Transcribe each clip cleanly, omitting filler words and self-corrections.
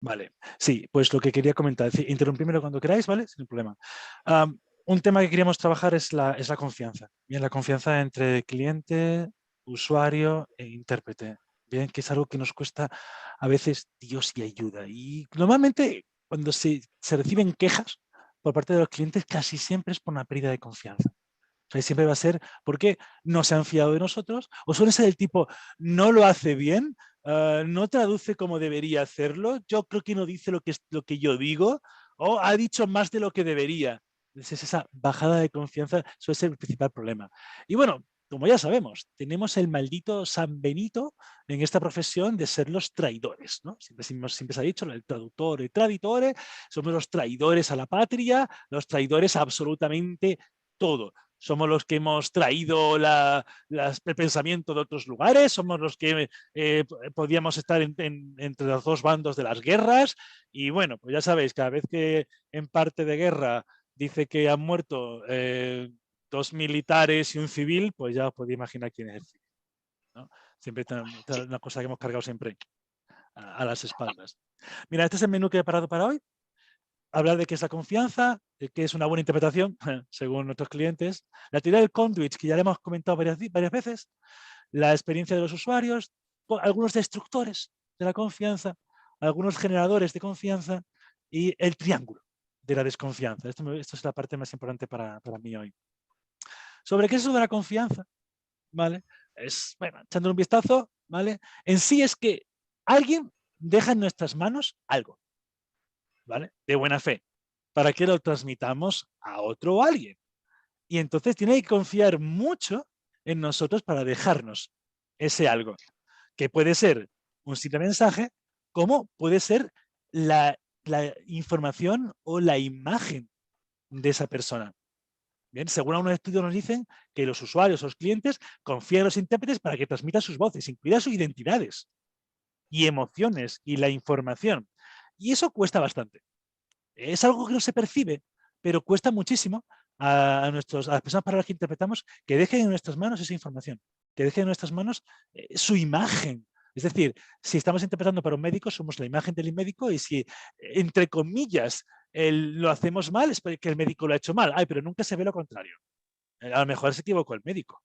Vale, sí, pues lo que quería comentar, es decir, interrumpímelo cuando queráis, ¿vale? Sin problema. Un tema que queríamos trabajar es la confianza. Bien, la confianza entre cliente, usuario e intérprete. Bien, que es algo que nos cuesta a veces Dios y ayuda. Y normalmente cuando se reciben quejas por parte de los clientes, casi siempre es por una pérdida de confianza. O sea, siempre va a ser porque no se han fiado de nosotros, o suele ser el tipo, no lo hace bien, no traduce como debería hacerlo, yo creo que no dice lo que yo digo, o ha dicho más de lo que debería. Entonces, esa bajada de confianza suele ser el principal problema. Y bueno, como ya sabemos, tenemos el maldito San Benito en esta profesión de ser los traidores, ¿no? Siempre se ha dicho, el traductor, el traditore, somos los traidores a la patria, los traidores a absolutamente todo. Somos los que hemos traído el pensamiento de otros lugares, somos los que podíamos estar entre los dos bandos de las guerras. Y bueno, pues ya sabéis, cada vez que en parte de guerra dice que han muerto 2 militares y un civil, pues ya os podéis imaginar quién es el civil, ¿no? Siempre Sí. una cosa que hemos cargado siempre a las espaldas. Mira, este es el menú que he preparado para hoy. Hablar de qué es la confianza, de qué es una buena interpretación, según nuestros clientes, la teoría del conduit, que ya le hemos comentado varias veces, la experiencia de los usuarios, algunos destructores de la confianza, algunos generadores de confianza y el triángulo de la desconfianza. Esto es la parte más importante para mí hoy. ¿Sobre qué es eso de la confianza? ¿Vale? Es, bueno, echándole un vistazo, ¿vale? En sí es que alguien deja en nuestras manos algo, ¿vale? De buena fe, para que lo transmitamos a otro o alguien. Y entonces tiene que confiar mucho en nosotros para dejarnos ese algo, que puede ser un simple mensaje, como puede ser la información o la imagen de esa persona. Bien, según algunos estudios nos dicen que los usuarios o los clientes confían en los intérpretes para que transmitan sus voces, incluidas sus identidades y emociones y la información. Y eso cuesta bastante. Es algo que no se percibe, pero cuesta muchísimo a las personas para las que interpretamos que dejen en nuestras manos esa información, que dejen en nuestras manos su imagen. Es decir, si estamos interpretando para un médico, somos la imagen del médico y si, entre comillas, lo hacemos mal, es porque el médico lo ha hecho mal. Ay, pero nunca se ve lo contrario. A lo mejor se equivocó el médico,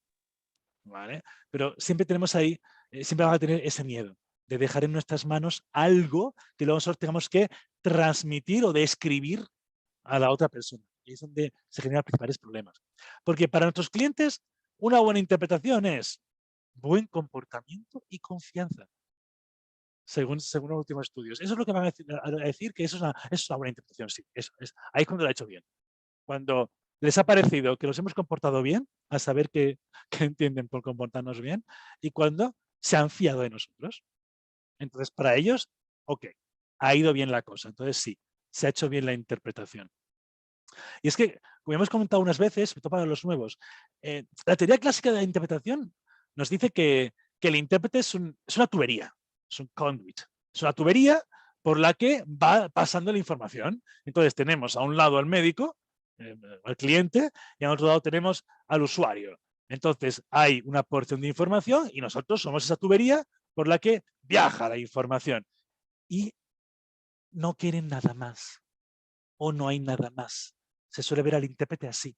¿vale? Pero siempre tenemos ahí, siempre vamos a tener ese miedo de dejar en nuestras manos algo que luego nosotros tengamos que transmitir o describir a la otra persona. Y es donde se generan los principales problemas. Porque para nuestros clientes, una buena interpretación es buen comportamiento y confianza, según los últimos estudios. Eso es lo que van a decir que eso es una buena interpretación, sí. Eso es. Ahí es cuando lo ha hecho bien. Cuando les ha parecido que los hemos comportado bien, a saber que entienden por comportarnos bien, y cuando se han fiado de nosotros. Entonces, para ellos, ok, ha ido bien la cosa. Entonces, sí, se ha hecho bien la interpretación. Y es que, como hemos comentado unas veces, sobre todo para los nuevos, la teoría clásica de la interpretación nos dice que el intérprete es una tubería, es un conduit, es una tubería por la que va pasando la información. Entonces tenemos a un lado al médico, al cliente, y al otro lado tenemos al usuario. Entonces hay una porción de información y nosotros somos esa tubería por la que viaja la información. Y no quieren nada más o no hay nada más. Se suele ver al intérprete así.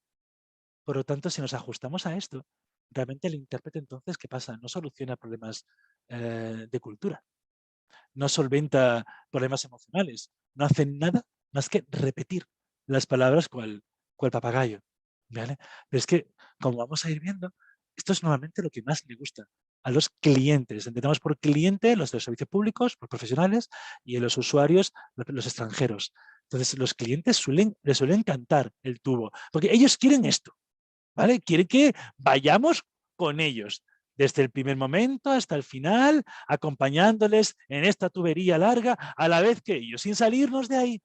Por lo tanto, si nos ajustamos a esto, realmente el intérprete entonces, ¿qué pasa? No soluciona problemas de cultura, no solventa problemas emocionales, no hace nada más que repetir las palabras cual papagayo. ¿Vale? Pero es que, como vamos a ir viendo, esto es normalmente lo que más le gusta a los clientes. Entendemos por cliente los de los servicios públicos, por profesionales, y a los usuarios, los extranjeros. Entonces, los clientes les suele encantar el tubo, porque ellos quieren esto. ¿Vale? Quiere que vayamos con ellos desde el primer momento hasta el final, acompañándoles en esta tubería larga, a la vez que ellos, sin salirnos de ahí.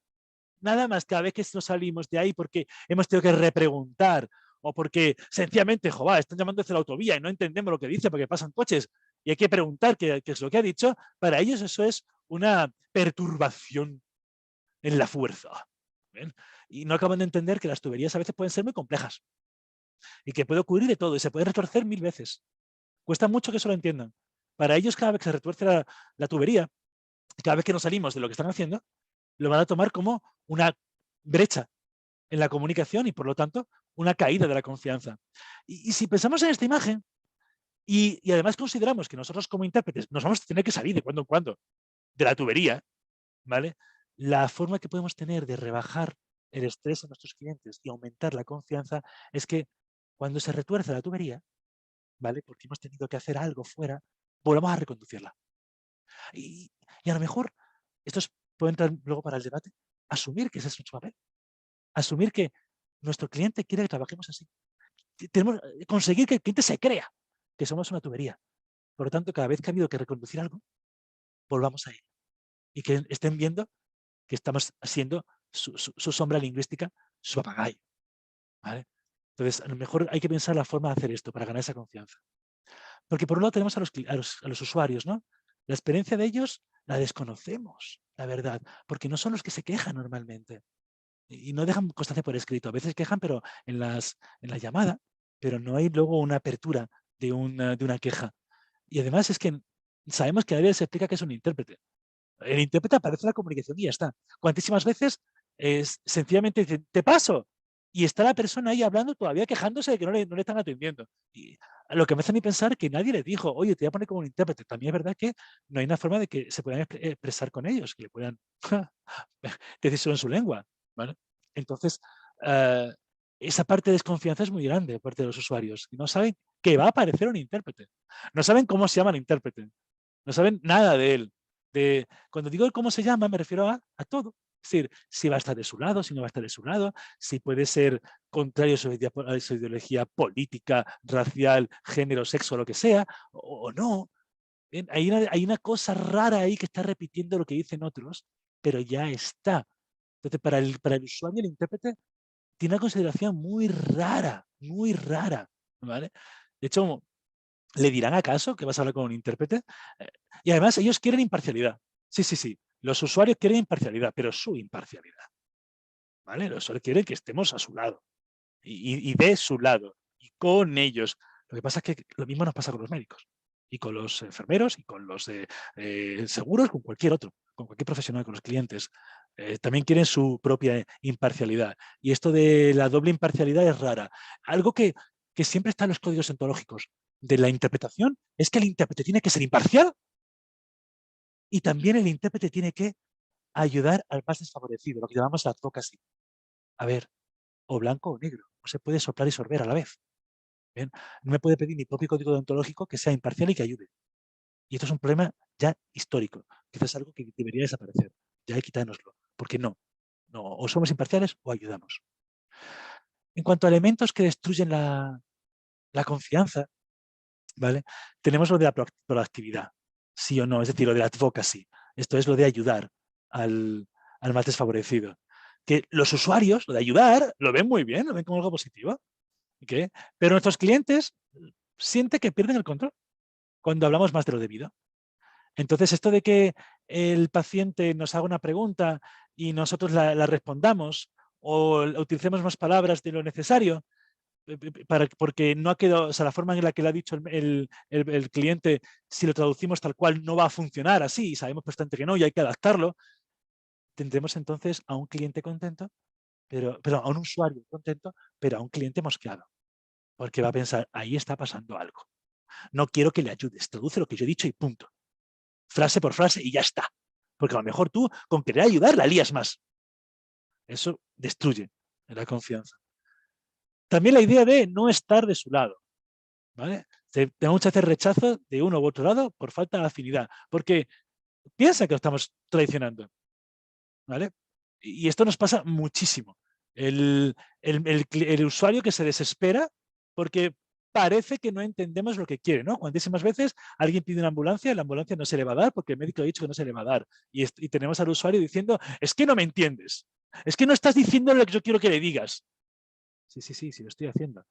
Nada más cada vez que nos salimos de ahí porque hemos tenido que repreguntar o porque sencillamente, joder, están llamando desde la autovía y no entendemos lo que dice porque pasan coches y hay que preguntar qué es lo que ha dicho, para ellos eso es una perturbación en la fuerza. ¿Ven? Y no acaban de entender que las tuberías a veces pueden ser muy complejas y que puede ocurrir de todo y se puede retorcer 1000 veces. Cuesta mucho que eso lo entiendan. Para ellos, cada vez que se retuerce la tubería, cada vez que nos salimos de lo que están haciendo, lo van a tomar como una brecha en la comunicación y, por lo tanto, una caída de la confianza. Y si pensamos en esta imagen y además consideramos que nosotros como intérpretes nos vamos a tener que salir de cuando en cuando de la tubería, ¿vale? La forma que podemos tener de rebajar el estrés en nuestros clientes y aumentar la confianza es que cuando se retuerce la tubería, ¿vale? Porque hemos tenido que hacer algo fuera, volvamos a reconducirla. Y, y a lo mejor, puede entrar luego para el debate, asumir que ese es nuestro papel. Asumir que nuestro cliente quiere que trabajemos así. Tenemos que conseguir que el cliente se crea que somos una tubería. Por lo tanto, cada vez que ha habido que reconducir algo, volvamos a ello. Y que estén viendo que estamos haciendo su sombra lingüística, su papagayo. ¿Vale? Entonces, a lo mejor hay que pensar la forma de hacer esto para ganar esa confianza. Porque por un lado tenemos a los usuarios, ¿no? La experiencia de ellos la desconocemos, la verdad, porque no son los que se quejan normalmente. Y no dejan constancia por escrito. A veces quejan, pero en la llamada, pero no hay luego una apertura de una queja. Y además es que sabemos que a veces se explica que es un intérprete. El intérprete aparece en la comunicación y ya está. Cuantísimas veces sencillamente dice, te paso. Y está la persona ahí hablando todavía quejándose de que no le están atendiendo. Y lo que me hace a mí pensar que nadie le dijo, oye, te voy a poner como un intérprete. También es verdad que no hay una forma de que se puedan expresar con ellos, que le puedan decírselo en su lengua. ¿Vale? Entonces, esa parte de desconfianza es muy grande por parte de los usuarios. No saben que va a aparecer un intérprete. No saben cómo se llama el intérprete. No saben nada de él. Cuando digo cómo se llama, me refiero a todo. Es decir, si va a estar de su lado, si no va a estar de su lado, si puede ser contrario a su ideología política, racial, género, sexo, lo que sea, o no. Bien, hay una cosa rara ahí que está repitiendo lo que dicen otros, pero ya está. Entonces, para el usuario, el intérprete tiene una consideración muy rara, ¿vale? De hecho, ¿le dirán acaso que vas a hablar con un intérprete? Y además ellos quieren imparcialidad. Sí, sí, sí. Los usuarios quieren imparcialidad, pero su imparcialidad. ¿Vale? Los usuarios quieren que estemos a su lado y de su lado y con ellos. Lo que pasa es que lo mismo nos pasa con los médicos y con los enfermeros y con los seguros, con cualquier otro, con cualquier profesional, con los clientes. También quieren su propia imparcialidad. Y esto de la doble imparcialidad es rara. Algo que siempre está en los códigos ontológicos de la interpretación es que el intérprete tiene que ser imparcial y también el intérprete tiene que ayudar al más desfavorecido, lo que llamamos la advocacy. A ver, o blanco o negro, no se puede soplar y sorber a la vez. ¿Bien? No me puede pedir mi propio código deontológico que sea imparcial y que ayude. Y esto es un problema ya histórico, que es algo que debería desaparecer. Ya hay que quitárnoslo, porque no, o somos imparciales o ayudamos. En cuanto a elementos que destruyen la confianza, ¿vale? Tenemos lo de la proactividad, sí o no, es decir, lo de la advocacy. Esto es lo de ayudar al más desfavorecido. Que los usuarios, lo de ayudar, lo ven muy bien, lo ven como algo positivo. ¿Okay? Pero nuestros clientes sienten que pierden el control cuando hablamos más de lo debido. Entonces, esto de que el paciente nos haga una pregunta y nosotros la respondamos o utilicemos más palabras de lo necesario, porque no ha quedado, o sea, la forma en la que lo ha dicho el cliente, si lo traducimos tal cual, no va a funcionar así, y sabemos bastante que no, y hay que adaptarlo, tendremos entonces a un cliente contento, pero a un usuario contento, pero a un cliente mosqueado, porque va a pensar, ahí está pasando algo. No quiero que le ayudes, traduce lo que yo he dicho y punto. Frase por frase y ya está. Porque a lo mejor tú, con querer ayudar, la lías más. Eso destruye la confianza. También la idea de no estar de su lado. ¿Vale? Tenemos muchas veces rechazo de uno u otro lado por falta de afinidad, porque piensa que lo estamos traicionando. ¿Vale? Y esto nos pasa muchísimo. El usuario que se desespera porque parece que no entendemos lo que quiere, ¿no? Cuantísimas veces alguien pide una ambulancia y la ambulancia no se le va a dar porque el médico ha dicho que no se le va a dar. Y tenemos al usuario diciendo, es que no me entiendes. Es que no estás diciendo lo que yo quiero que le digas. Sí, sí, sí, sí, lo estoy haciendo.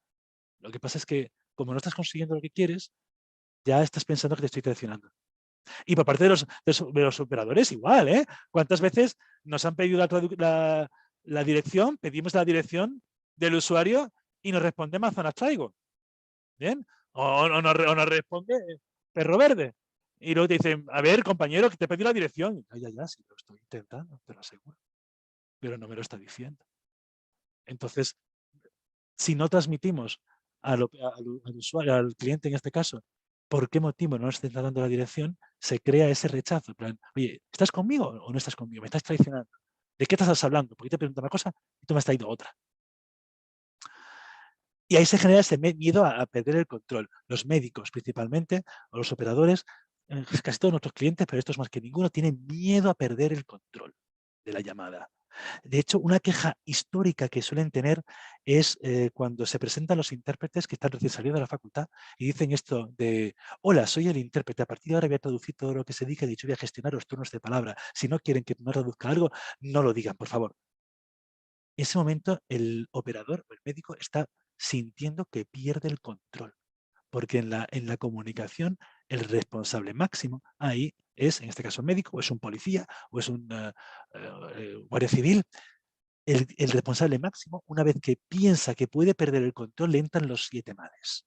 Lo que pasa es que como no estás consiguiendo lo que quieres, ya estás pensando que te estoy traicionando. Y por parte de los operadores igual, ¿eh? ¿Cuántas veces nos han pedido la dirección, pedimos la dirección del usuario y nos responde manzanas traigo? ¿Bien? O nos responde perro verde. Y luego te dicen, a ver, compañero, que te pedí la dirección. Ya, sí, lo estoy intentando, te lo aseguro. Pero no me lo está diciendo. Entonces, si no transmitimos al usuario, al cliente en este caso, por qué motivo no nos está dando la dirección, se crea ese rechazo. En plan, oye, ¿estás conmigo o no estás conmigo? ¿Me estás traicionando? ¿De qué estás hablando? Porque te pregunto una cosa y tú me has traído otra. Y ahí se genera ese miedo a perder el control. Los médicos, principalmente, o los operadores, casi todos nuestros clientes, pero estos más que ninguno, tienen miedo a perder el control de la llamada. De hecho, una queja histórica que suelen tener es cuando se presentan los intérpretes que están recién salidos de la facultad y dicen esto de, hola, soy el intérprete, a partir de ahora voy a traducir todo lo que se diga, de hecho voy a gestionar los turnos de palabra. Si no quieren que no traduzca algo, no lo digan, por favor. En ese momento, el operador o el médico está sintiendo que pierde el control, porque en la comunicación el responsable máximo ahí es, en este caso, un médico, o es un policía, o es un guardia civil. El responsable máximo, una vez que piensa que puede perder el control, le entran los 7 males.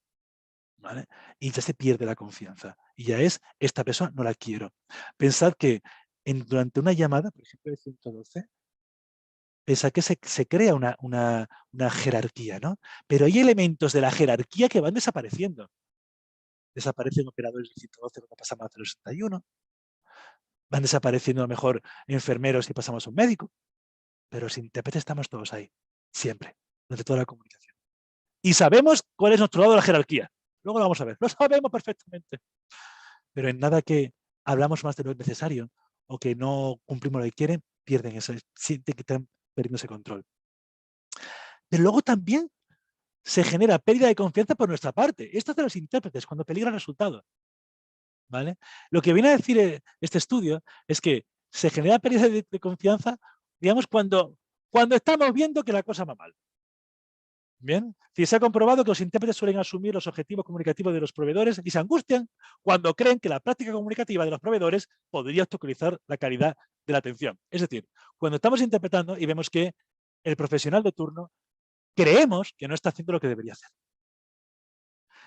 ¿Vale? Y ya se pierde la confianza. Y ya es, esta persona no la quiero. Pensad que durante una llamada, por ejemplo, de 112, pensad que se crea una jerarquía, ¿no? Pero hay elementos de la jerarquía que van desapareciendo. Desaparecen operadores del 112 cuando pasamos al 61. Van desapareciendo a lo mejor enfermeros y pasamos a un médico. Pero los intérpretes estamos todos ahí, siempre, durante toda la comunicación. Y sabemos cuál es nuestro lado de la jerarquía. Luego lo vamos a ver, lo sabemos perfectamente. Pero en nada que hablamos más de lo necesario o que no cumplimos lo que quieren, pierden ese, sienten que están perdiendo ese control. Pero luego también se genera pérdida de confianza por nuestra parte. Esto es de los intérpretes, cuando peligra el resultado. ¿Vale? Lo que viene a decir este estudio es que se genera pérdida de confianza, digamos, cuando estamos viendo que la cosa va mal. Bien, si se ha comprobado que los intérpretes suelen asumir los objetivos comunicativos de los proveedores y se angustian cuando creen que la práctica comunicativa de los proveedores podría obstaculizar la calidad de la atención. Es decir, cuando estamos interpretando y vemos que el profesional de turno creemos que no está haciendo lo que debería hacer.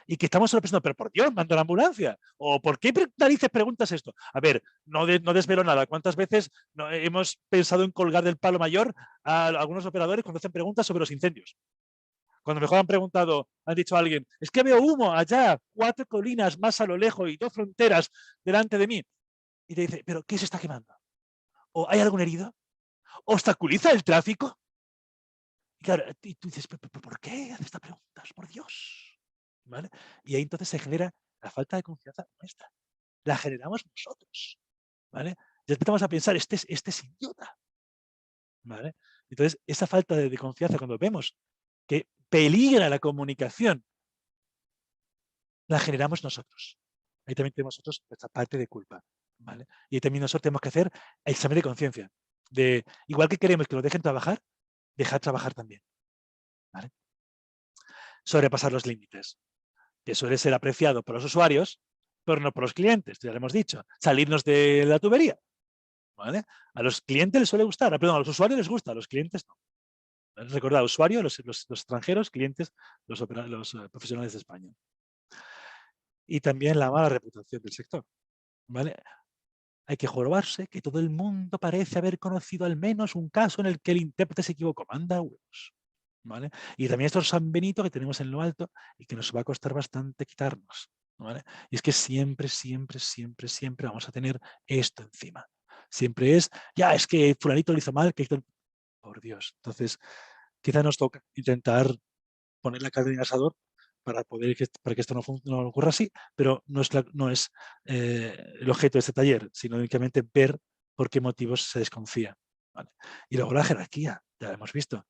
Y que estamos solo pensando, pero por Dios, mando la ambulancia. ¿O por qué narices preguntas esto? A ver, no desvelo nada. ¿Cuántas veces hemos pensado en colgar del palo mayor a algunos operadores cuando hacen preguntas sobre los incendios? Cuando mejor han preguntado, han dicho a alguien, es que veo humo allá, 4 colinas más a lo lejos y 2 fronteras delante de mí. Y te dice, ¿pero qué se está quemando? ¿O hay algún herido? ¿Obstaculiza el tráfico? Y claro, y tú dices, ¿pero por qué hace estas preguntas? Por Dios. ¿Vale? Y ahí entonces se genera la falta de confianza nuestra. La generamos nosotros. ¿Vale? Ya empezamos a pensar, este es idiota. ¿Vale? Entonces, esa falta de confianza, cuando vemos que peligra la comunicación, la generamos nosotros. Ahí también tenemos nosotros nuestra parte de culpa. ¿Vale? Y también nosotros tenemos que hacer el examen de conciencia. Igual que queremos que lo dejen trabajar, dejar trabajar también. ¿Vale? Sobrepasar los límites, que suele ser apreciado por los usuarios, pero no por los clientes, ya lo hemos dicho. Salirnos de la tubería. ¿Vale? A los clientes les suele gustar, perdón, a los usuarios les gusta, a los clientes no. Recordad, usuarios, los extranjeros, clientes, los profesionales de España. Y también la mala reputación del sector. ¿Vale? Hay que jorobarse que todo el mundo parece haber conocido al menos un caso en el que el intérprete se equivocó. Manda huevos. ¿Vale? Y también esto es San Benito que tenemos en lo alto y que nos va a costar bastante quitarnos. ¿Vale? Y es que siempre, siempre, siempre, siempre vamos a tener esto encima. Siempre es, ya, es que fulanito lo hizo mal, que por Dios. Entonces, quizá nos toca intentar poner la carne en el asador para que esto no ocurra así, pero no es el objeto de este taller, sino únicamente ver por qué motivos se desconfía. ¿Vale? Y luego la jerarquía, ya lo hemos visto.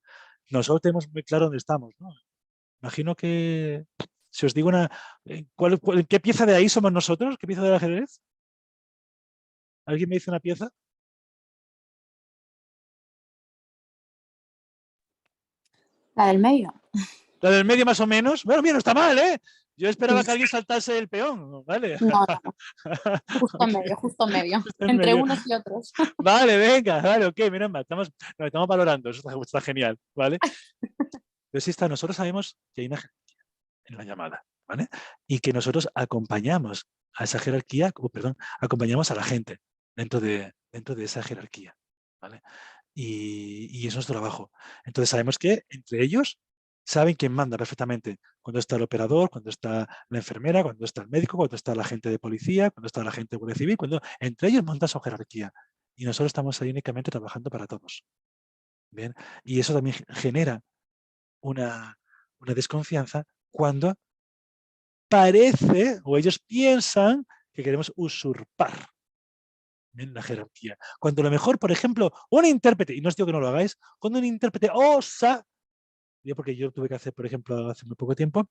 Nosotros tenemos muy claro dónde estamos, ¿no? Imagino que, si os digo ¿qué pieza de ahí somos nosotros? ¿Qué pieza del ajedrez? ¿Alguien me dice una pieza? La del medio. La del medio más o menos. Bueno, bien, no está mal, ¿eh? Yo esperaba Sí. que alguien saltase el peón, ¿vale? No. Justo medio, justo medio. Justo en Entre medio. unos y otros. Vale, venga, vale, ok, mira, nos estamos valorando, eso está genial, ¿vale? Entonces, nosotros sabemos que hay una jerarquía en la llamada, ¿vale? Y que nosotros acompañamos a esa jerarquía, acompañamos a la gente dentro de esa jerarquía, ¿vale? Y eso es nuestro trabajo. Entonces sabemos que entre ellos saben quién manda perfectamente. Cuando está el operador, cuando está la enfermera, cuando está el médico, cuando está la gente de policía, cuando está la gente de Guardia Civil, cuando entre ellos montan su jerarquía. Y nosotros estamos ahí únicamente trabajando para todos. ¿Bien? Y eso también genera una desconfianza cuando parece o ellos piensan que queremos usurpar en la jerarquía. Cuando a lo mejor, por ejemplo, un intérprete, y no os digo que no lo hagáis, cuando un intérprete osa, porque yo tuve que hacer, por ejemplo, hace muy poco tiempo,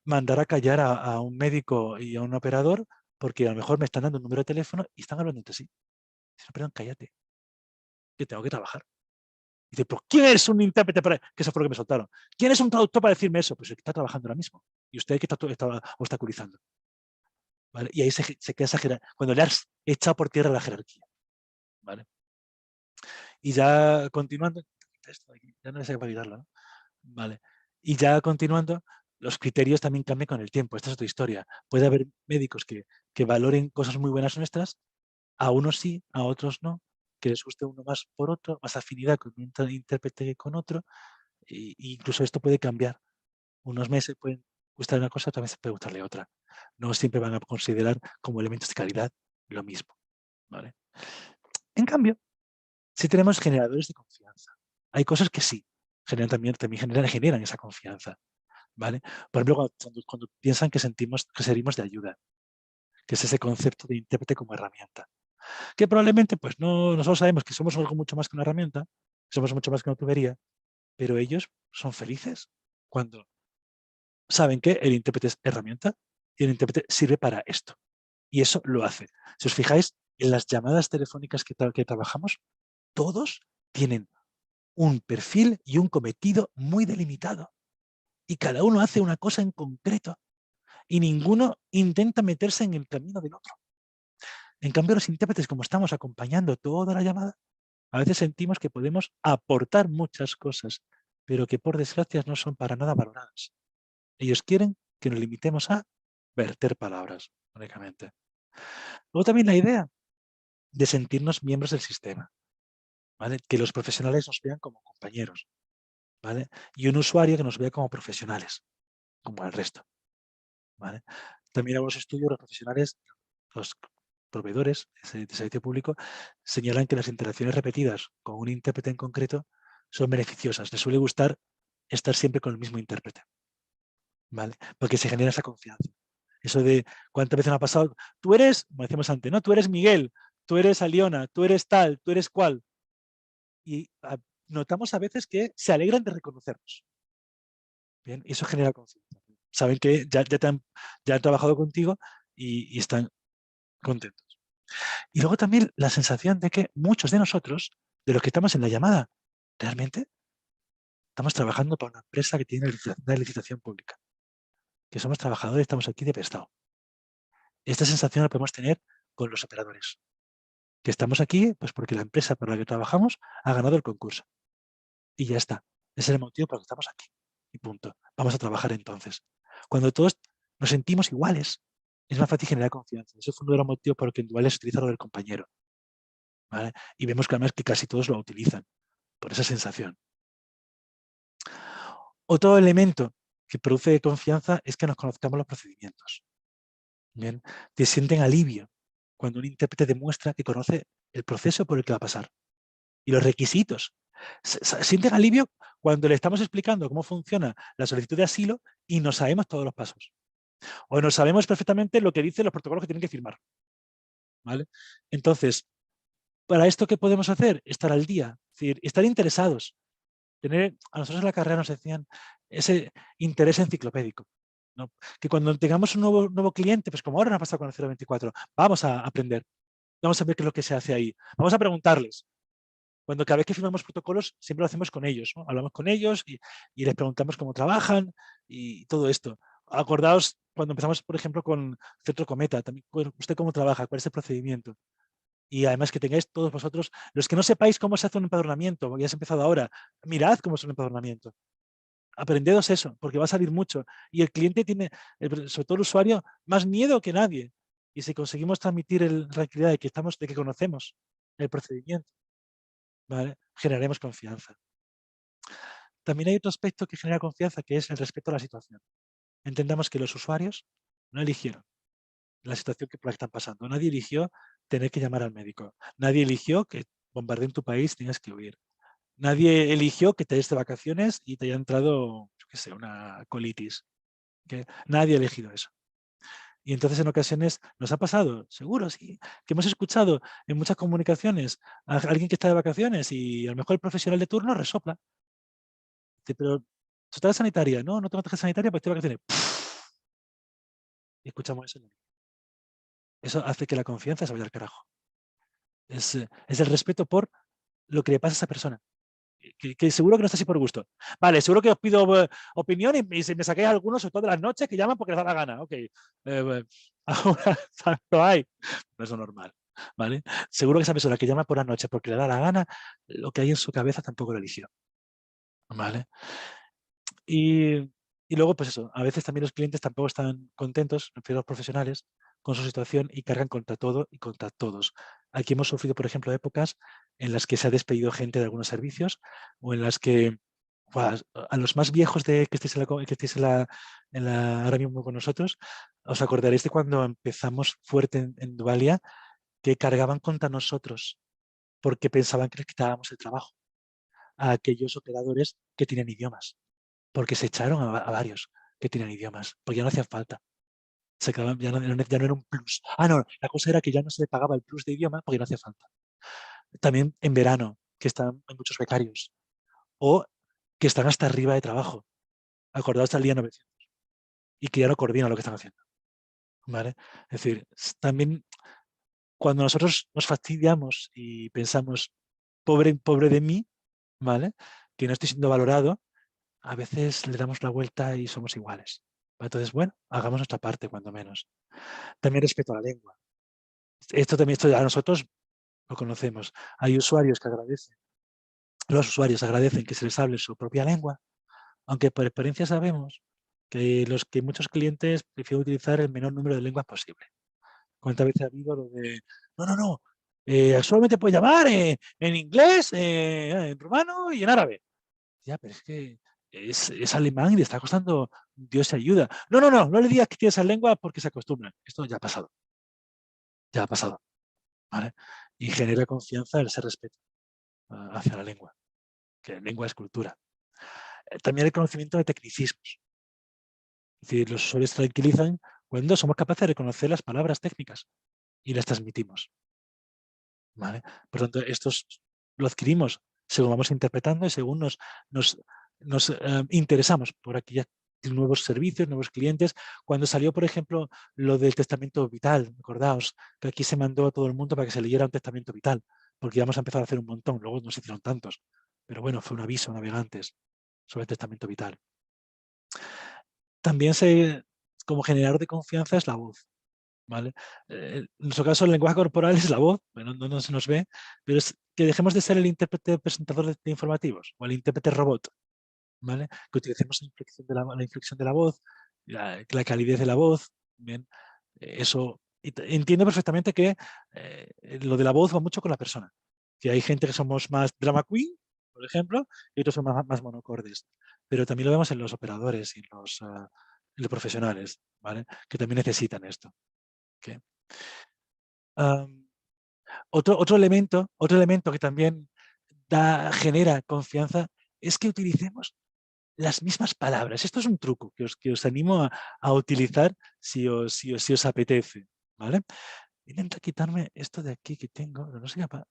mandar a callar a un médico y a un operador porque a lo mejor me están dando un número de teléfono y están hablando entre sí. Dice, perdón, cállate, que tengo que trabajar. Dice, ¿pero quién es un intérprete para...? Que eso fue lo que me soltaron. ¿Quién es un traductor para decirme eso? Pues el que está trabajando ahora mismo. Y usted que está obstaculizando. ¿Vale? Y ahí se queda esa jerarquía, cuando le has echado por tierra la jerarquía. ¿Vale? Y ya continuando, esto aquí, ya no sé para quitarlo, ¿no? Vale. Y ya continuando, los criterios también cambian con el tiempo. Esta es otra historia. Puede haber médicos que valoren cosas muy buenas nuestras, a unos sí, a otros no, que les guste uno más por otro, más afinidad con un intérprete que con otro, e incluso esto puede cambiar. Unos meses pueden gustar una cosa, otras veces puede gustarle otra. No siempre van a considerar como elementos de calidad lo mismo. ¿Vale? En cambio, si tenemos generadores de confianza, hay cosas que sí, también generan esa confianza. ¿Vale? Por ejemplo, cuando piensan que sentimos que servimos de ayuda, que es ese concepto de intérprete como herramienta. Que probablemente, pues no, nosotros sabemos que somos algo mucho más que una herramienta, somos mucho más que una tubería, pero ellos son felices cuando saben que el intérprete es herramienta y el intérprete sirve para esto. Y eso lo hace. Si os fijáis, en las llamadas telefónicas que trabajamos, todos tienen un perfil y un cometido muy delimitado. Y cada uno hace una cosa en concreto. Y ninguno intenta meterse en el camino del otro. En cambio, los intérpretes, como estamos acompañando toda la llamada, a veces sentimos que podemos aportar muchas cosas, pero que por desgracia no son para nada valoradas. Ellos quieren que nos limitemos a verter palabras, únicamente. Luego también la idea de sentirnos miembros del sistema, ¿vale? Que los profesionales nos vean como compañeros, ¿vale? Y un usuario que nos vea como profesionales, como el resto, ¿vale? También algunos estudios, los profesionales, los proveedores de servicio público señalan que las interacciones repetidas con un intérprete en concreto son beneficiosas. Les suele gustar estar siempre con el mismo intérprete, ¿vale? Porque se genera esa confianza. Eso de cuántas veces me ha pasado, tú eres, como decíamos antes, ¿no? Tú eres Miguel, tú eres Aliona, tú eres tal, tú eres cual. Y notamos a veces que se alegran de reconocernos. Bien, y eso genera confianza. Saben que ya han trabajado contigo y están contentos. Y luego también la sensación de que muchos de nosotros, de los que estamos en la llamada, realmente estamos trabajando para una empresa que tiene una licitación pública. Que somos trabajadores, estamos aquí de prestado. Esta sensación la podemos tener con los operadores. Que estamos aquí pues porque la empresa para la que trabajamos ha ganado el concurso. Y ya está. Ese es el motivo por el que estamos aquí. Y punto. Vamos a trabajar entonces. Cuando todos nos sentimos iguales, es más fácil generar confianza. Ese fue uno de los motivos por los que en Duales se utiliza lo del compañero. ¿Vale? Y vemos que además que casi todos lo utilizan por esa sensación. Otro elemento que produce confianza es que nos conozcamos los procedimientos. ¿Bien? Te sienten alivio cuando un intérprete demuestra que conoce el proceso por el que va a pasar y los requisitos. Sienten alivio cuando le estamos explicando cómo funciona la solicitud de asilo y no sabemos todos los pasos. O no sabemos perfectamente lo que dicen los protocolos que tienen que firmar. ¿Vale? Entonces, para esto, ¿qué podemos hacer? Estar al día, es decir, estar interesados. A nosotros en la carrera nos decían ese interés enciclopédico, ¿no? Que cuando tengamos un nuevo cliente, pues como ahora nos ha pasado con el 024, vamos a aprender, vamos a ver qué es lo que se hace ahí, vamos a preguntarles. Cuando cada vez que firmamos protocolos, siempre lo hacemos con ellos, ¿no? Hablamos con ellos y les preguntamos cómo trabajan y todo esto. Acordaos cuando empezamos, por ejemplo, con Centro Cometa, también, ¿usted cómo trabaja? ¿Cuál es el procedimiento? Y además que tengáis todos vosotros, los que no sepáis cómo se hace un empadronamiento, porque ya has empezado ahora, mirad cómo es un empadronamiento. aprendedos eso, porque va a salir mucho. Y el cliente tiene, sobre todo el usuario, más miedo que nadie. Y si conseguimos transmitir la tranquilidad de que conocemos el procedimiento, ¿vale? Generaremos confianza. También hay otro aspecto que genera confianza, que es el respeto a la situación. Entendamos que los usuarios no eligieron la situación por la que están pasando. Nadie eligió tener que llamar al médico. Nadie eligió que bombardeen tu país, tengas que huir. Nadie eligió que te des de vacaciones y te haya entrado, yo qué sé, una colitis. Que nadie ha elegido eso. Y entonces en ocasiones nos ha pasado, seguro, sí, que hemos escuchado en muchas comunicaciones a alguien que está de vacaciones y a lo mejor el profesional de turno resopla. Dice, pero ¿su tarjeta sanitaria? No, no tengo tarjeta sanitaria, pues estoy de vacaciones. Y escuchamos eso. Eso hace que la confianza se vaya al carajo. Es el respeto por lo que le pasa a esa persona. Que seguro que no está así por gusto. Vale, seguro que os pido opinión y si me saquéis algunos, sobre todo de las noches, que llaman porque les da la gana. Ok. Ahora lo hay. No es lo normal. ¿Vale? Seguro que esa persona que llama por las noches porque le da la gana, lo que hay en su cabeza tampoco lo eligió. ¿Vale? Y luego, pues eso, a veces también los clientes tampoco están contentos, me refiero a los profesionales, con su situación y cargan contra todo y contra todos. Aquí hemos sufrido, por ejemplo, épocas en las que se ha despedido gente de algunos servicios o en las que a los más viejos que estéis, ahora mismo con nosotros, os acordaréis de cuando empezamos fuerte en Dualia, que cargaban contra nosotros porque pensaban que les quitábamos el trabajo a aquellos operadores que tienen idiomas, porque se echaron a varios que tienen idiomas, porque ya no hacían falta. Se quedaban, ya no era un plus. No, la cosa era que ya no se le pagaba el plus de idioma porque no hacía falta. También en verano, que están muchos becarios, o que están hasta arriba de trabajo, acordados al día 900, y que ya no coordinan lo que están haciendo. ¿Vale? Es decir, también cuando nosotros nos fastidiamos y pensamos, pobre de mí, ¿vale? Que no estoy siendo valorado, a veces le damos la vuelta y somos iguales. Entonces, bueno, hagamos nuestra parte, cuando menos. También respeto a la lengua. Esto a nosotros lo conocemos. Hay usuarios que agradecen, los usuarios agradecen que se les hable su propia lengua, aunque por experiencia sabemos que muchos clientes prefieren utilizar el menor número de lenguas posible. ¿Cuántas veces ha habido lo de, no, solamente puedes llamar en inglés, en rumano y en árabe? Ya, pero es que es alemán y le está costando, Dios se ayuda. No le digas que tiene esa lengua porque se acostumbran. Esto ya ha pasado. Ya ha pasado. ¿Vale? Y genera confianza ese respeto hacia la lengua, que la lengua es cultura. También el conocimiento de tecnicismos. Es decir, los usuarios tranquilizan cuando somos capaces de reconocer las palabras técnicas y las transmitimos. ¿Vale? Por tanto, estos lo adquirimos según vamos interpretando y según nos interesamos por aquellos nuevos servicios, nuevos clientes. Cuando salió, por ejemplo, lo del testamento vital, acordaos que aquí se mandó a todo el mundo para que se leyera un testamento vital, porque íbamos a empezar a hacer un montón, luego no se hicieron tantos. Pero bueno, fue un aviso a navegantes sobre el testamento vital. También como generador de confianza es la voz. ¿Vale? En nuestro caso, el lenguaje corporal es la voz, bueno, no se nos ve, pero es que dejemos de ser el intérprete presentador de informativos o el intérprete robot, ¿vale? Que utilicemos la inflexión de la voz, la calidez de la voz, bien, eso. Entiendo perfectamente que lo de la voz va mucho con la persona, que hay gente que somos más drama queen, por ejemplo, y otros son más monocordes, pero también lo vemos en los operadores y en los profesionales, ¿vale? Que también necesitan esto. ¿Okay? Otro elemento que también genera confianza es que utilicemos las mismas palabras. Esto es un truco que os animo a utilizar si os apetece. ¿Vale? Intento quitarme esto de aquí que tengo. No sé capaz.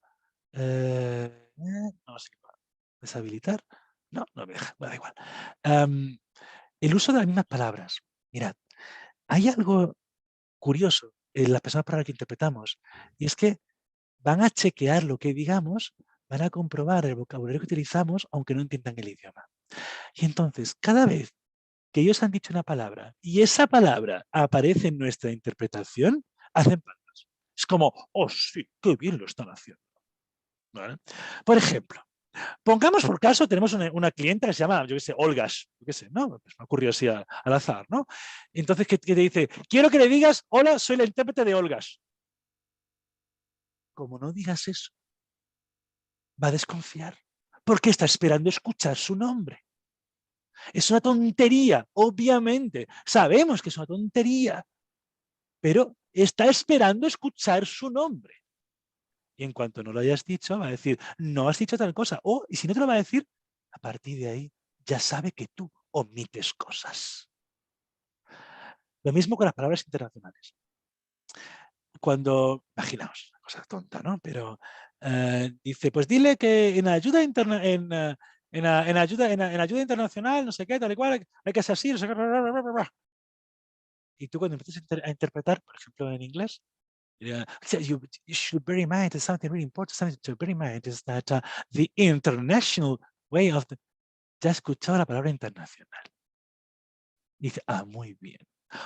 No sé capaz. ¿Deshabilitar? No me deja. Da igual. El uso de las mismas palabras. Mirad, hay algo curioso en las personas para las que interpretamos, y es que van a chequear lo que digamos, van a comprobar el vocabulario que utilizamos, aunque no entiendan el idioma. Y entonces, cada vez que ellos han dicho una palabra y esa palabra aparece en nuestra interpretación, hacen palmas. Es como, oh sí, qué bien lo están haciendo. ¿Vale? Por ejemplo, Pongamos por caso, tenemos una clienta que se llama, yo qué sé, Olgash, yo qué sé, ¿no? Pues me ocurrió así al azar, ¿no? Entonces, ¿qué te dice? Quiero que le digas, hola, soy la intérprete de Olgash. Como no digas eso, va a desconfiar, porque está esperando escuchar su nombre. Es una tontería, obviamente. Sabemos que es una tontería, pero está esperando escuchar su nombre. Y en cuanto no lo hayas dicho, va a decir, no has dicho tal cosa. O, y si no te lo va a decir, a partir de ahí ya sabe que tú omites cosas. Lo mismo con las palabras internacionales. Cuando, imaginaos, una cosa tonta, ¿no? Pero dice, pues dile que en ayuda ayuda internacional, no sé qué, tal y cual, hay que ser así, no sé qué, y tú cuando empiezas a interpretar, por ejemplo, en inglés, you should bear in mind, something really important, something to bear in mind is that the international way of ya he escuchado la palabra internacional. Dice, muy bien.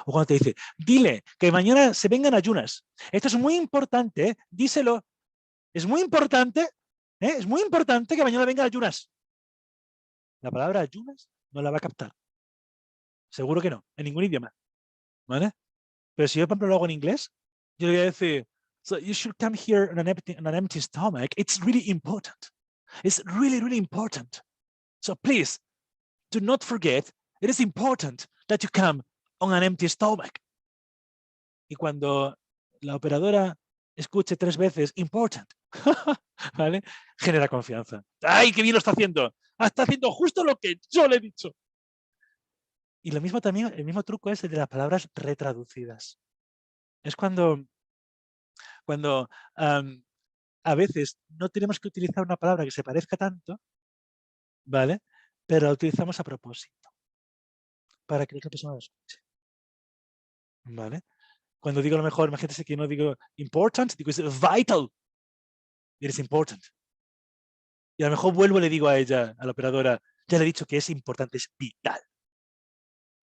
O cuando te dice, dile que mañana se vengan ayunas. Esto es muy importante, ¿eh? Díselo. Es muy importante, ¿eh? Es muy importante que mañana vengan ayunas. La palabra ayunas no la va a captar. Seguro que no, en ningún idioma. ¿Vale? Pero si yo, por ejemplo, lo hago en inglés, yo le voy a decir, so you should come here on an empty stomach. It's really important. It's really, really important. So please, do not forget, it is important that you come on an empty stomach. Y cuando la operadora escuche 3 veces important, ¿vale? Genera confianza. ¡Ay, qué bien lo está haciendo! Está haciendo justo lo que yo le he dicho. Y lo mismo también, el mismo truco es el de las palabras retraducidas. Es cuando a veces no tenemos que utilizar una palabra que se parezca tanto, ¿vale? Pero la utilizamos a propósito, para que la otra persona lo escuche, ¿vale? Cuando digo a lo mejor, imagínate que no digo important, digo es vital. It is important. Y a lo mejor vuelvo y le digo a ella, a la operadora, ya le he dicho que es importante, es vital.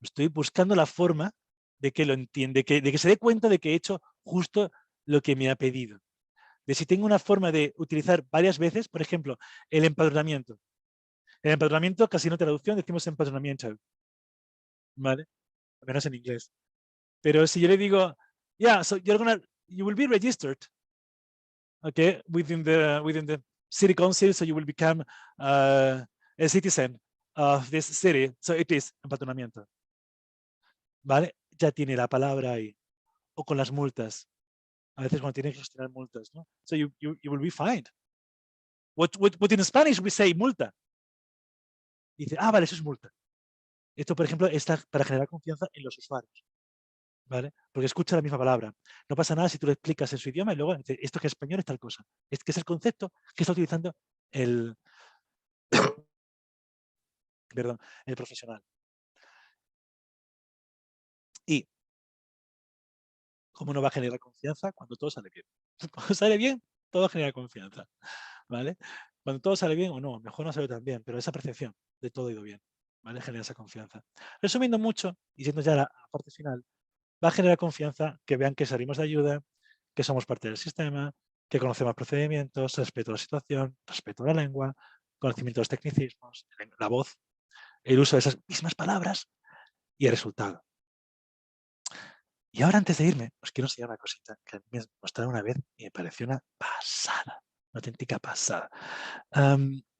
Estoy buscando la forma de que lo entiende, de que se dé cuenta de que he hecho justo lo que me ha pedido. De si tengo una forma de utilizar varias veces, por ejemplo, el empadronamiento. El empadronamiento, casi no traducción, decimos empadronamiento. ¿Vale? Al menos en inglés. Pero si yo le digo, yeah, so you will be registered, okay, within the city council, so you will become a citizen of this city. So it is empadronamiento. ¿Vale? Ya tiene la palabra ahí. O con las multas. A veces cuando tienes que gestionar multas, ¿no? So you will be fined. What in Spanish we say multa. Y dice, vale, eso es multa. Esto, por ejemplo, está para generar confianza en los usuarios. ¿Vale? Porque escucha la misma palabra. No pasa nada si tú lo explicas en su idioma y luego dice, esto que es español es tal cosa. Es que es el concepto que está utilizando el, perdón, el profesional. Y ¿cómo no va a generar confianza cuando todo sale bien? Cuando sale bien, todo genera confianza. ¿Vale? Cuando todo sale bien o no, mejor no sale tan bien, pero esa percepción de todo ha ido bien, ¿vale? Genera esa confianza. Resumiendo mucho, y siendo ya la parte final, va a generar confianza que vean que salimos de ayuda, que somos parte del sistema, que conocemos procedimientos, respeto a la situación, respeto a la lengua, conocimiento de los tecnicismos, la voz, el uso de esas mismas palabras y el resultado. Y ahora, antes de irme, os quiero enseñar una cosita que a mí me mostraron una vez y me pareció una pasada, una auténtica pasada.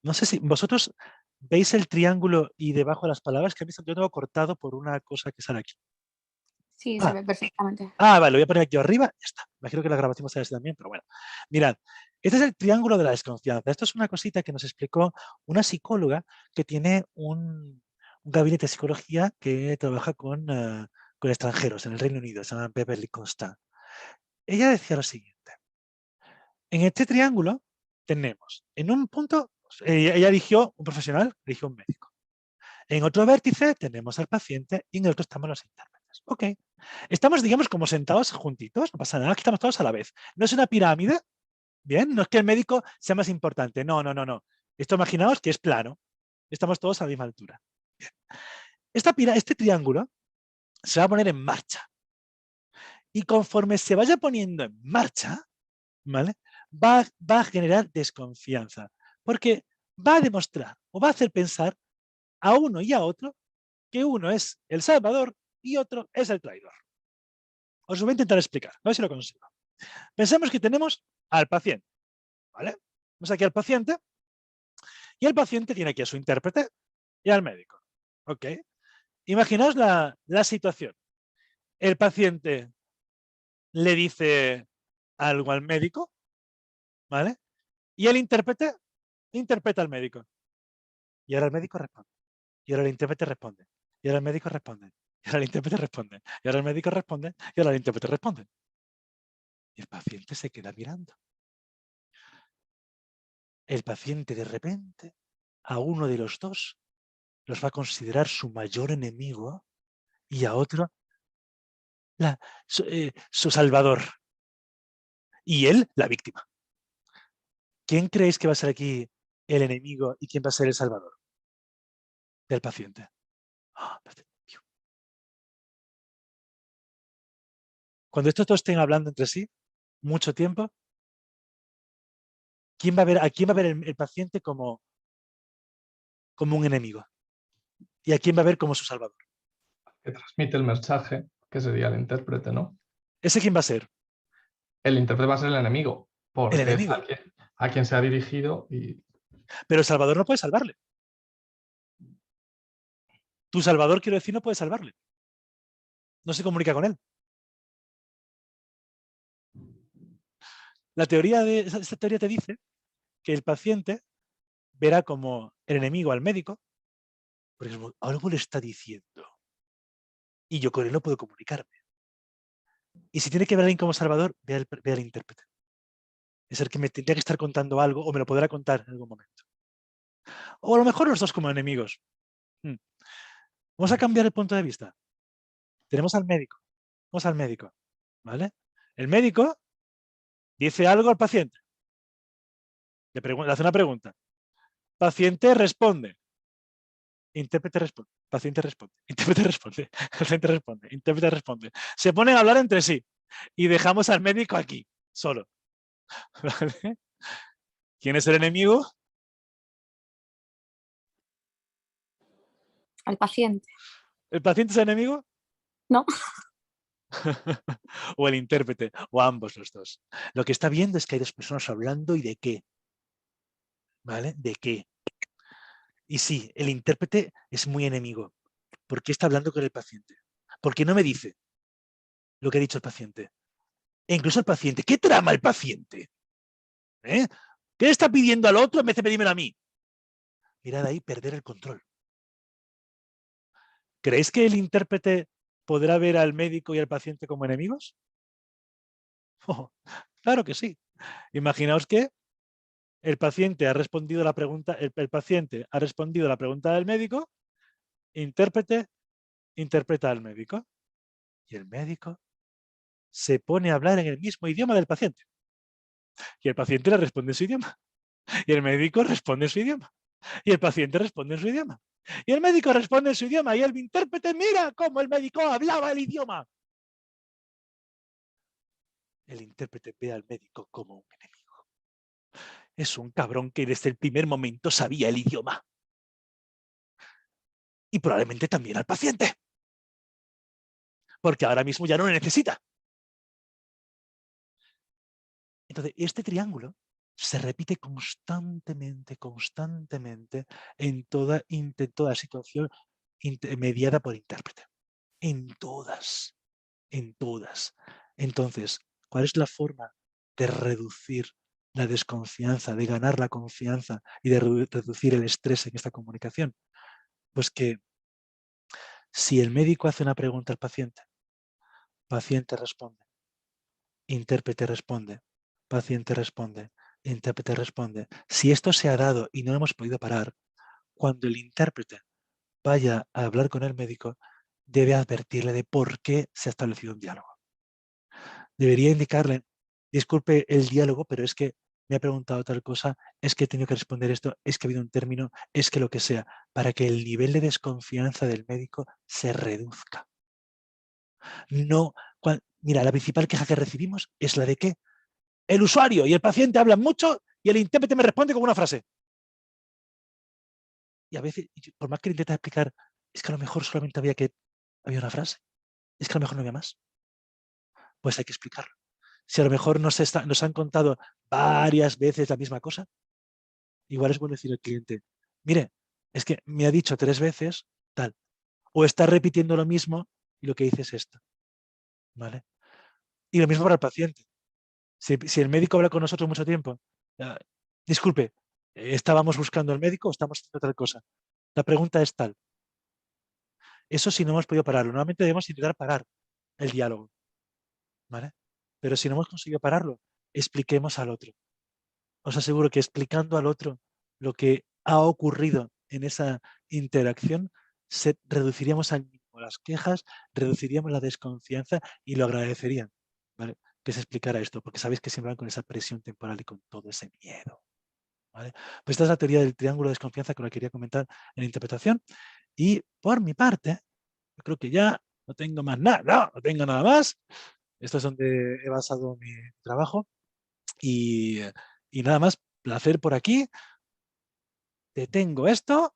No sé si vosotros veis el triángulo y debajo de las palabras que yo tengo cortado por una cosa que sale aquí. Sí, se ve perfectamente. Vale, lo voy a poner aquí arriba, ya está. Imagino que la grabación va a ser así también, pero bueno. Mirad, este es el triángulo de la desconfianza. Esto es una cosita que nos explicó una psicóloga que tiene un gabinete de psicología que trabaja con extranjeros en el Reino Unido, se llama Beverly Constant. Ella decía lo siguiente. En este triángulo tenemos, en un punto, ella eligió un profesional, eligió un médico. En otro vértice tenemos al paciente y en el otro estamos los intérpretes. Ok. Estamos, digamos, como sentados juntitos, no pasa nada, aquí estamos todos a la vez. No es una pirámide, ¿bien? No es que el médico sea más importante, no. Esto imaginaos que es plano. Estamos todos a la misma altura. Bien. Este triángulo se va a poner en marcha. Y conforme se vaya poniendo en marcha, ¿vale? Va a generar desconfianza. Porque va a demostrar o va a hacer pensar a uno y a otro que uno es el salvador y otro es el traidor. Os lo voy a intentar explicar, a ver si lo consigo. Pensemos que tenemos al paciente, ¿vale? Vamos aquí al paciente y el paciente tiene aquí a su intérprete y al médico, ¿ok? Imaginaos la situación. El paciente le dice algo al médico, ¿vale? Y el intérprete interpreta al médico. Y ahora el médico responde. Y ahora el intérprete responde. Y ahora el médico responde. Y ahora el intérprete responde. Y ahora el médico responde. Y ahora el intérprete responde. Y el paciente se queda mirando. El paciente de repente a uno de los dos los va a considerar su mayor enemigo y a otro su salvador. Y él la víctima. ¿Quién creéis que va a ser aquí el enemigo y quién va a ser el salvador? Del paciente. Cuando estos dos estén hablando entre sí, mucho tiempo, ¿a quién va a ver el paciente como un enemigo? ¿Y a quién va a ver como su salvador? Que transmite el mensaje, que sería el intérprete, ¿no? ¿Ese quién va a ser? El intérprete va a ser el enemigo, porque El enemigo. es a quien se ha dirigido y... Pero el salvador no puede salvarle. Tu salvador, quiero decir, no puede salvarle. No se comunica con él. Esta teoría te dice que el paciente verá como el enemigo al médico, porque algo le está diciendo. Y yo con él no puedo comunicarme. Y si tiene que ver a alguien como salvador, ve al intérprete. Es el que me tendría que estar contando algo o me lo podrá contar en algún momento. O a lo mejor los dos como enemigos. Vamos a cambiar el punto de vista. Tenemos al médico. Vamos al médico. ¿Vale? El médico dice algo al paciente. Le hace una pregunta. Paciente responde. Intérprete responde. Paciente responde. Intérprete responde. Paciente responde. Intérprete responde. Se ponen a hablar entre sí. Y dejamos al médico aquí, solo. ¿Vale? ¿Quién es el enemigo? Al paciente. ¿El paciente es el enemigo? No. O el intérprete, o ambos los dos. Lo que está viendo es que hay dos personas hablando y de qué. ¿Vale? ¿De qué? Y sí, el intérprete es muy enemigo. ¿Por qué está hablando con el paciente? Porque no me dice lo que ha dicho el paciente. E incluso el paciente, ¿qué trama el paciente? ¿Qué le está pidiendo al otro en vez de pedírmelo a mí? Mirad ahí, perder el control. ¿Creéis que el intérprete podrá ver al médico y al paciente como enemigos? Oh, claro que sí. Imaginaos que el paciente ha respondido la pregunta, el paciente ha respondido a la pregunta del médico, intérprete interpreta al médico y el médico se pone a hablar en el mismo idioma del paciente. Y el paciente le responde en su idioma. Y el médico responde en su idioma. Y el paciente responde en su idioma. Y el médico responde en su idioma. Y el intérprete mira cómo el médico hablaba el idioma. El intérprete ve al médico como un enemigo. Es un cabrón que desde el primer momento sabía el idioma. Y probablemente también al paciente. Porque ahora mismo ya no lo necesita. Entonces, este triángulo se repite constantemente en toda situación mediada por intérprete. En todas. Entonces, ¿cuál es la forma de reducir la desconfianza, de ganar la confianza y de reducir el estrés en esta comunicación? Pues que si el médico hace una pregunta al paciente responde, intérprete responde, paciente responde, intérprete responde. Si esto se ha dado y no hemos podido parar, cuando el intérprete vaya a hablar con el médico, debe advertirle de por qué se ha establecido un diálogo. Debería indicarle, disculpe el diálogo, pero es que me ha preguntado tal cosa, es que he tenido que responder esto, es que ha habido un término, es que lo que sea, para que el nivel de desconfianza del médico se reduzca. No, mira, la principal queja que recibimos es la de que el usuario y el paciente hablan mucho y el intérprete me responde con una frase. Y a veces, por más que intentes explicar, es que a lo mejor solamente había una frase, es que a lo mejor no había más. Pues hay que explicarlo. Si a lo mejor nos han contado varias veces la misma cosa, igual es bueno decir al cliente, mire, es que me ha dicho 3 veces tal, o está repitiendo lo mismo y lo que dice es esto. ¿Vale? Y lo mismo para el paciente. Si el médico habla con nosotros mucho tiempo, disculpe, ¿estábamos buscando al médico o estamos haciendo otra cosa? La pregunta es tal. Eso si no hemos podido pararlo. Normalmente debemos intentar parar el diálogo. ¿Vale? Pero si no hemos conseguido pararlo, expliquemos al otro. Os aseguro que explicando al otro lo que ha ocurrido en esa interacción, reduciríamos al mínimo las quejas, reduciríamos la desconfianza y lo agradecerían, ¿vale? Que se explicara esto, porque sabéis que siempre van con esa presión temporal y con todo ese miedo. ¿Vale? Pues esta es la teoría del triángulo de desconfianza que os quería comentar en interpretación. Y por mi parte, yo creo que ya no tengo más nada, no tengo nada más. Esto es donde he basado mi trabajo. Y nada más, placer por aquí. Detengo esto